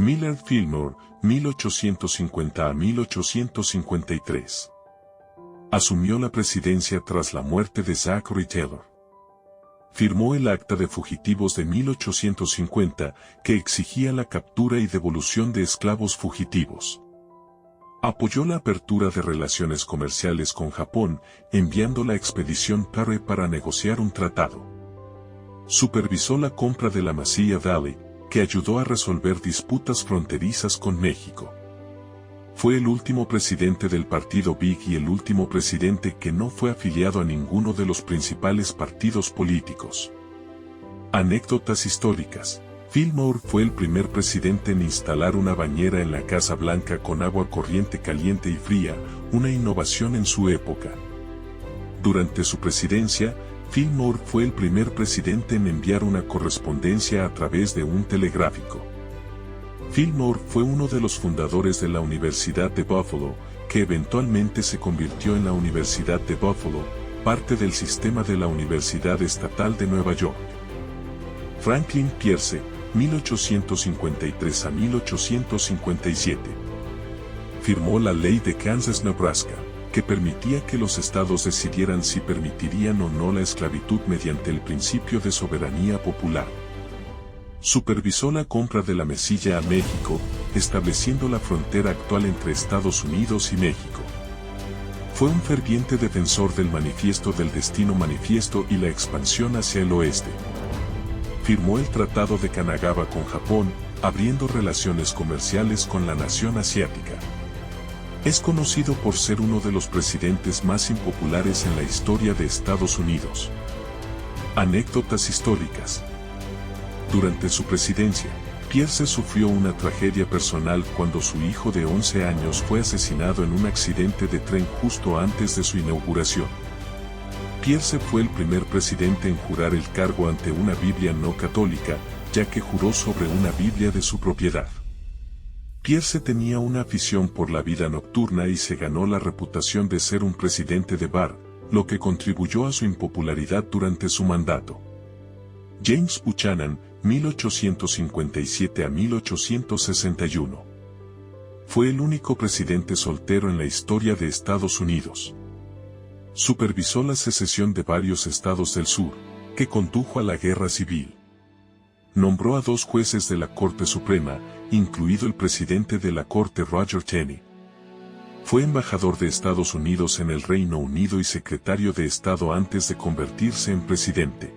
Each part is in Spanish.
Millard Fillmore, 1850 a 1853. Asumió la presidencia tras la muerte de Zachary Taylor. Firmó el Acta de Fugitivos de 1850, que exigía la captura y devolución de esclavos fugitivos. Apoyó la apertura de relaciones comerciales con Japón, enviando la expedición Parry para negociar un tratado. Supervisó la compra de la Mesilla Valley, que ayudó a resolver disputas fronterizas con México. Fue el último presidente del partido Whig y el último presidente que no fue afiliado a ninguno de los principales partidos políticos. Anécdotas históricas. Fillmore fue el primer presidente en instalar una bañera en la Casa Blanca con agua corriente caliente y fría, una innovación en su época. Durante su presidencia, Fillmore fue el primer presidente en enviar una correspondencia a través de un telegráfico. Fillmore fue uno de los fundadores de la Universidad de Buffalo, que eventualmente se convirtió en la Universidad de Buffalo, parte del sistema de la Universidad Estatal de Nueva York. Franklin Pierce, 1853 a 1857. Firmó la Ley de Kansas-Nebraska, que permitía que los estados decidieran si permitirían o no la esclavitud mediante el principio de soberanía popular. Supervisó la compra de la Mesilla a México, estableciendo la frontera actual entre Estados Unidos y México. Fue un ferviente defensor del Manifiesto del Destino Manifiesto y la expansión hacia el oeste. Firmó el Tratado de Kanagawa con Japón, abriendo relaciones comerciales con la nación asiática. Es conocido por ser uno de los presidentes más impopulares en la historia de Estados Unidos. Anécdotas históricas. Durante su presidencia, Pierce sufrió una tragedia personal cuando su hijo de 11 años fue asesinado en un accidente de tren justo antes de su inauguración. Pierce fue el primer presidente en jurar el cargo ante una Biblia no católica, ya que juró sobre una Biblia de su propiedad. Pierce tenía una afición por la vida nocturna y se ganó la reputación de ser un presidente de bar, lo que contribuyó a su impopularidad durante su mandato. James Buchanan, 1857 a 1861. Fue el único presidente soltero en la historia de Estados Unidos. Supervisó la secesión de varios estados del sur, que condujo a la Guerra Civil. Nombró a 2 jueces de la Corte Suprema, incluido el presidente de la Corte Roger Taney. Fue embajador de Estados Unidos en el Reino Unido y secretario de Estado antes de convertirse en presidente.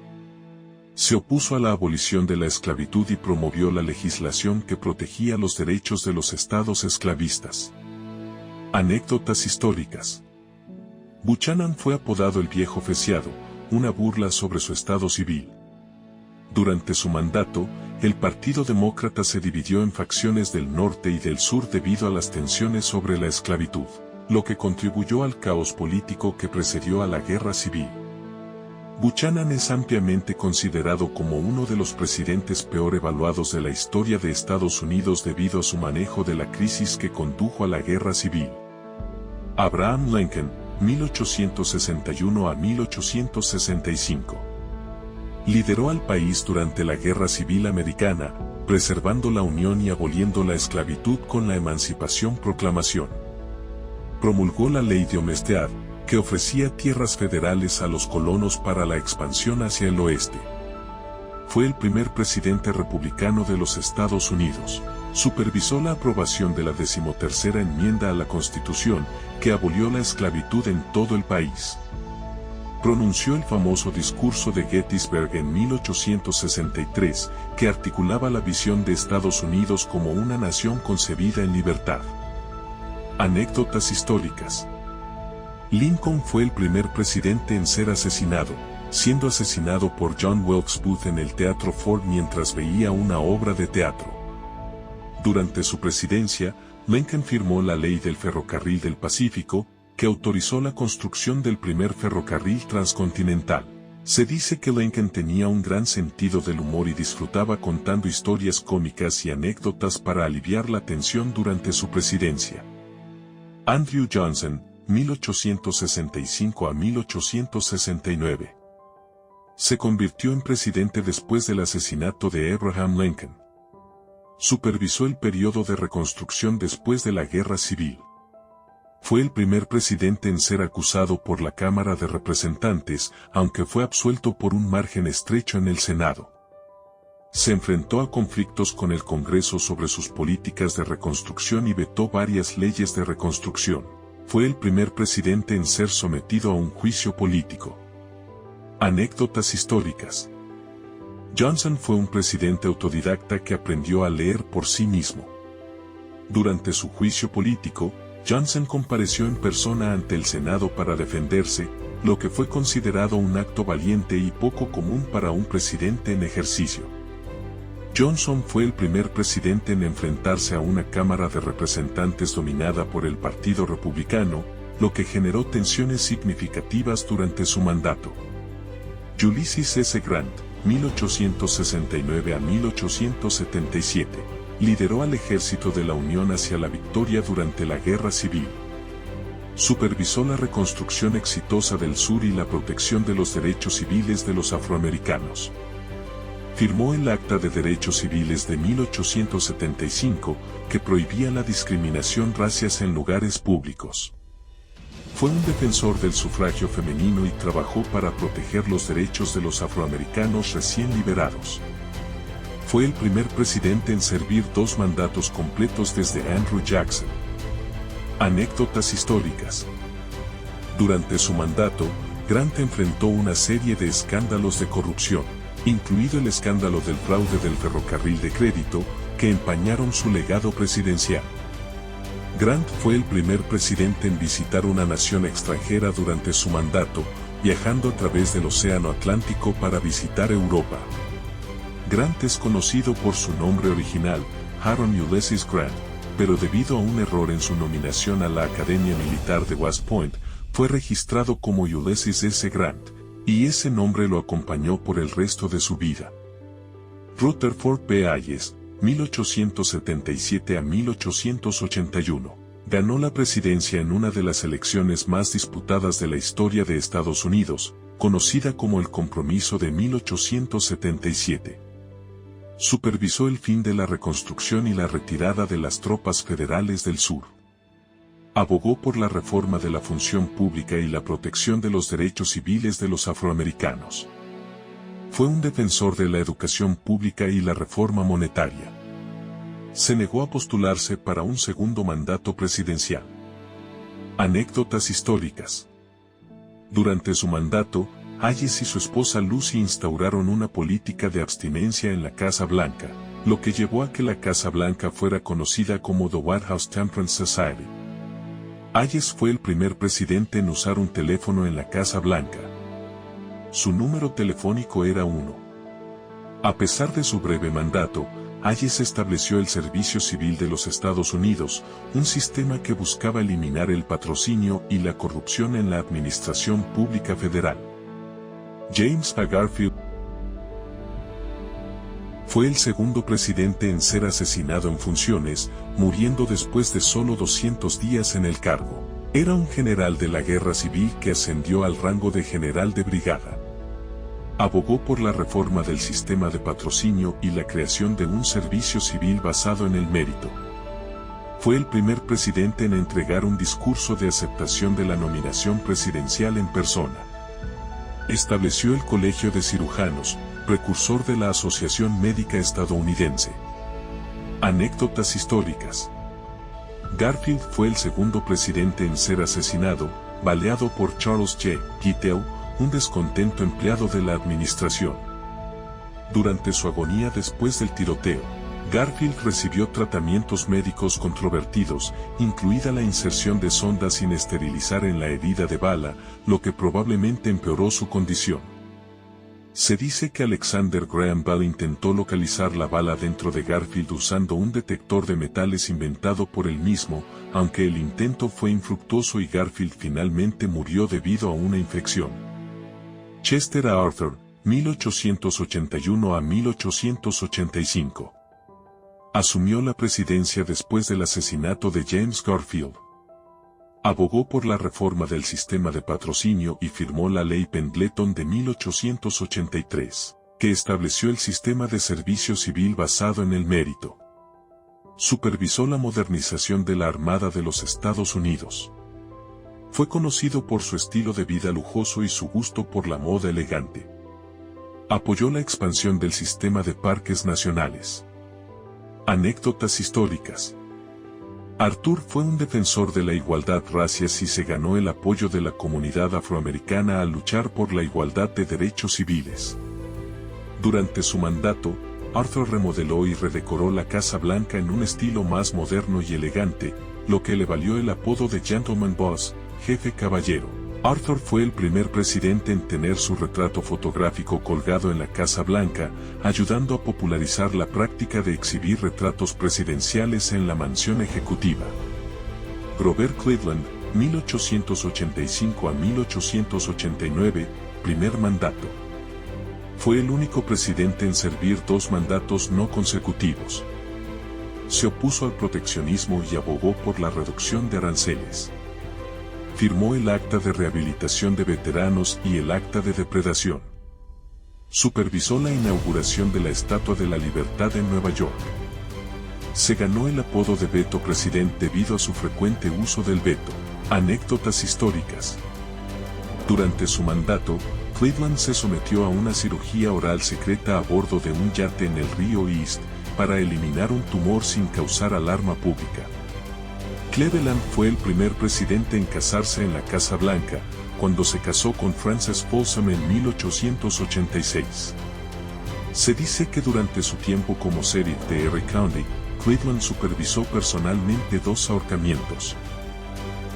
Se opuso a la abolición de la esclavitud y promovió la legislación que protegía los derechos de los estados esclavistas. Anécdotas históricas. Buchanan fue apodado el Viejo Feciado, una burla sobre su estado civil. Durante su mandato, el Partido Demócrata se dividió en facciones del norte y del sur debido a las tensiones sobre la esclavitud, lo que contribuyó al caos político que precedió a la Guerra Civil. Buchanan es ampliamente considerado como uno de los presidentes peor evaluados de la historia de Estados Unidos debido a su manejo de la crisis que condujo a la Guerra Civil. Abraham Lincoln, 1861 a 1865. Lideró al país durante la Guerra Civil Americana, preservando la unión y aboliendo la esclavitud con la Emancipación Proclamación. Promulgó la Ley de Homestead, que ofrecía tierras federales a los colonos para la expansión hacia el oeste. Fue el primer presidente republicano de los Estados Unidos. Supervisó la aprobación de la 13ª enmienda a la Constitución, que abolió la esclavitud en todo el país. Pronunció el famoso discurso de Gettysburg en 1863, que articulaba la visión de Estados Unidos como una nación concebida en libertad. Anécdotas históricas. Lincoln fue el primer presidente en ser asesinado, siendo asesinado por John Wilkes Booth en el Teatro Ford mientras veía una obra de teatro. Durante su presidencia, Lincoln firmó la Ley del Ferrocarril del Pacífico, que autorizó la construcción del primer ferrocarril transcontinental. Se dice que Lincoln tenía un gran sentido del humor y disfrutaba contando historias cómicas y anécdotas para aliviar la tensión durante su presidencia. Andrew Johnson, 1865 a 1869. Se convirtió en presidente después del asesinato de Abraham Lincoln. Supervisó el periodo de reconstrucción después de la Guerra Civil. Fue el primer presidente en ser acusado por la Cámara de Representantes, aunque fue absuelto por un margen estrecho en el Senado. Se enfrentó a conflictos con el Congreso sobre sus políticas de reconstrucción y vetó varias leyes de reconstrucción. Fue el primer presidente en ser sometido a un juicio político. Anécdotas históricas. Johnson fue un presidente autodidacta que aprendió a leer por sí mismo. Durante su juicio político, Johnson compareció en persona ante el Senado para defenderse, lo que fue considerado un acto valiente y poco común para un presidente en ejercicio. Johnson fue el primer presidente en enfrentarse a una Cámara de Representantes dominada por el Partido Republicano, lo que generó tensiones significativas durante su mandato. Ulysses S. Grant, 1869 a 1877. Lideró al ejército de la Unión hacia la victoria durante la Guerra Civil. Supervisó la reconstrucción exitosa del sur y la protección de los derechos civiles de los afroamericanos. Firmó el Acta de Derechos Civiles de 1875, que prohibía la discriminación racial en lugares públicos. Fue un defensor del sufragio femenino y trabajó para proteger los derechos de los afroamericanos recién liberados. Fue el primer presidente en servir 2 mandatos completos desde Andrew Jackson. Anécdotas históricas. Durante su mandato, Grant enfrentó una serie de escándalos de corrupción, incluido el escándalo del fraude del ferrocarril de crédito, que empañaron su legado presidencial. Grant fue el primer presidente en visitar una nación extranjera durante su mandato, viajando a través del Océano Atlántico para visitar Europa. Grant es conocido por su nombre original, Aaron Ulysses Grant, pero debido a un error en su nominación a la Academia Militar de West Point, fue registrado como Ulysses S. Grant, y ese nombre lo acompañó por el resto de su vida. Rutherford B. Hayes, 1877 a 1881, ganó la presidencia en una de las elecciones más disputadas de la historia de Estados Unidos, conocida como el Compromiso de 1877. Supervisó el fin de la reconstrucción y la retirada de las tropas federales del sur. Abogó por la reforma de la función pública y la protección de los derechos civiles de los afroamericanos. Fue un defensor de la educación pública y la reforma monetaria. Se negó a postularse para un segundo mandato presidencial. Anécdotas históricas. Durante su mandato, Hayes y su esposa Lucy instauraron una política de abstinencia en la Casa Blanca, lo que llevó a que la Casa Blanca fuera conocida como The White House Temperance Society. Hayes fue el primer presidente en usar un teléfono en la Casa Blanca. Su número telefónico era 1. A pesar de su breve mandato, Hayes estableció el Servicio Civil de los Estados Unidos, un sistema que buscaba eliminar el patrocinio y la corrupción en la administración pública federal. James A. Garfield fue el segundo presidente en ser asesinado en funciones, muriendo después de solo 200 días en el cargo. Era un general de la Guerra Civil que ascendió al rango de general de brigada. Abogó por la reforma del sistema de patrocinio y la creación de un servicio civil basado en el mérito. Fue el primer presidente en entregar un discurso de aceptación de la nominación presidencial en persona. Estableció el Colegio de Cirujanos, precursor de la Asociación Médica Estadounidense. Anécdotas históricas. Garfield fue el segundo presidente en ser asesinado, baleado por Charles J. Kittel, un descontento empleado de la administración. Durante su agonía después del tiroteo, Garfield recibió tratamientos médicos controvertidos, incluida la inserción de sondas sin esterilizar en la herida de bala, lo que probablemente empeoró su condición. Se dice que Alexander Graham Bell intentó localizar la bala dentro de Garfield usando un detector de metales inventado por él mismo, aunque el intento fue infructuoso y Garfield finalmente murió debido a una infección. Chester A. Arthur, 1881 a 1885. Asumió la presidencia después del asesinato de James Garfield. Abogó por la reforma del sistema de patrocinio y firmó la Ley Pendleton de 1883, que estableció el sistema de servicio civil basado en el mérito. Supervisó la modernización de la Armada de los Estados Unidos. Fue conocido por su estilo de vida lujoso y su gusto por la moda elegante. Apoyó la expansión del sistema de parques nacionales. Anécdotas históricas. Arthur fue un defensor de la igualdad racial y se ganó el apoyo de la comunidad afroamericana al luchar por la igualdad de derechos civiles. Durante su mandato, Arthur remodeló y redecoró la Casa Blanca en un estilo más moderno y elegante, lo que le valió el apodo de Gentleman Boss, jefe caballero. Arthur fue el primer presidente en tener su retrato fotográfico colgado en la Casa Blanca, ayudando a popularizar la práctica de exhibir retratos presidenciales en la mansión ejecutiva. Grover Cleveland, 1885 a 1889, primer mandato. Fue el único presidente en servir 2 mandatos no consecutivos. Se opuso al proteccionismo y abogó por la reducción de aranceles. Firmó el Acta de Rehabilitación de Veteranos y el Acta de Depredación. Supervisó la inauguración de la Estatua de la Libertad en Nueva York. Se ganó el apodo de Veto President debido a su frecuente uso del veto. Anécdotas históricas. Durante su mandato, Cleveland se sometió a una cirugía oral secreta a bordo de un yate en el río East, para eliminar un tumor sin causar alarma pública. Cleveland fue el primer presidente en casarse en la Casa Blanca, cuando se casó con Frances Folsom en 1886. Se dice que durante su tiempo como sheriff de Erie County, Cleveland supervisó personalmente 2 ahorcamientos.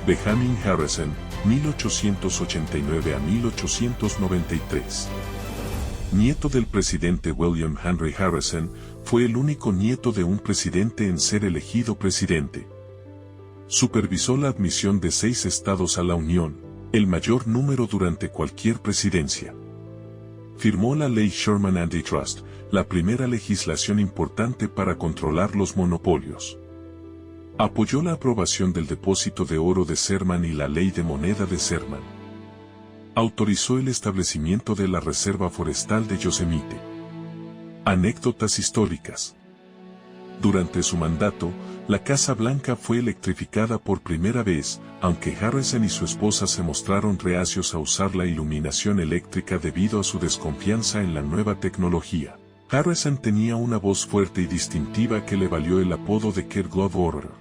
Benjamin Harrison, 1889 a 1893. Nieto del presidente William Henry Harrison, fue el único nieto de un presidente en ser elegido presidente. Supervisó la admisión de 6 estados a la Unión, el mayor número durante cualquier presidencia. Firmó la Ley Sherman Antitrust, la primera legislación importante para controlar los monopolios. Apoyó la aprobación del depósito de oro de Sherman y la ley de moneda de Sherman. Autorizó el establecimiento de la Reserva Forestal de Yosemite. Anécdotas históricas. Durante su mandato, la Casa Blanca fue electrificada por primera vez, aunque Harrison y su esposa se mostraron reacios a usar la iluminación eléctrica debido a su desconfianza en la nueva tecnología. Harrison tenía una voz fuerte y distintiva que le valió el apodo de Kid Glove Order.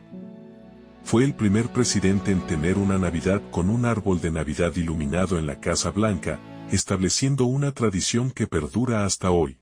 Fue el primer presidente en tener una Navidad con un árbol de Navidad iluminado en la Casa Blanca, estableciendo una tradición que perdura hasta hoy.